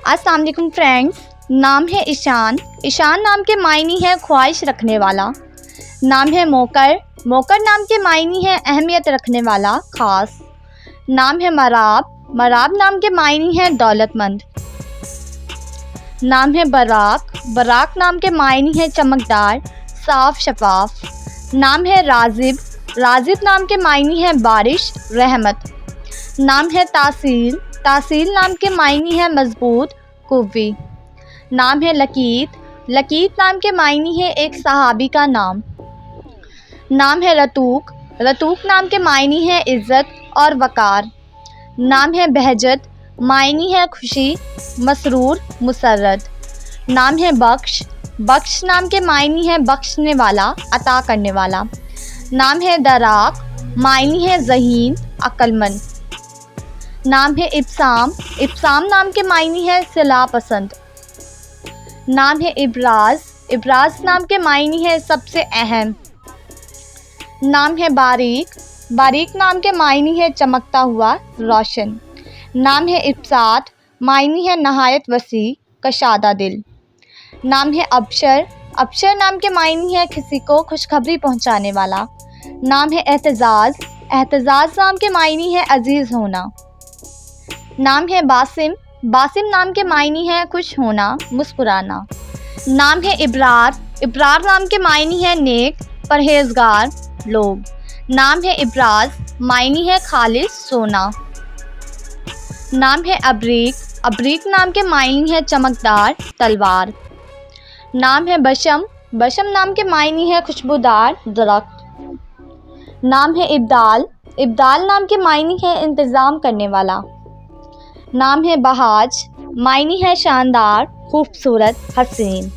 अस्सलाम वालेकुम फ्रेंड्स। नाम है ईशान। ईशान नाम के मायने है ख्वाहिश रखने वाला। नाम है मोकर। मोकर नाम के मायने है अहमियत रखने वाला, ख़ास। नाम है मराब। मराब नाम के मायने है दौलतमंद। नाम है बराक। बराक नाम के मायने है चमकदार, साफ शफाफ। नाम है राजिब। राजिब नाम के मायने है बारिश, रहमत। नाम है तासील। तासील नाम के मायने है मजबूत, कुव्वी। नाम है लकीत। लकीत नाम के मायने है एक सहाबी का नाम। नाम है रतूक। रतूक नाम के मायने है इज़्ज़त और वक़ार। नाम है बहजत। मायने है खुशी, मसरूर, मुसर्रत। नाम है बख्श। बख्श नाम के मायने है बख्शने वाला, अता करने वाला। नाम है दराक। मायने है ज़हीन, अक्लमंद। नाम है इब्साम। इब्साम नाम के मायने है सिला पसंद। नाम है इब्राज। इब्राज नाम के मायने है सबसे अहम। नाम है बारीक। बारीक नाम के मायने है चमकता हुआ, रोशन। नाम है इब्सात। मायने है नहायत वसी, कशादा दिल। नाम है अबशर। अबशर नाम के मायने है किसी को खुशखबरी पहुंचाने वाला। नाम है एहतजाज। एहतजाज नाम के मायने है अजीज़ होना। नाम है बासिम। बासिम नाम के मायने है खुश होना, मुस्कुराना। नाम है इब्रार। इब्रार नाम के मायने है नेक, परहेजगार लोग। नाम है इब्राज। मायने है खालिस, सोना। नाम है अबरीक। अबरीक नाम के मायने है चमकदार, तलवार। नाम है बशम। बशम नाम के मायने है खुशबूदार, दरख्त। नाम है इब्दाल। इब्दाल नाम के मायने है इंतज़ाम करने वाला। नाम है बहाज। मायने है शानदार, खूबसूरत, हसीन।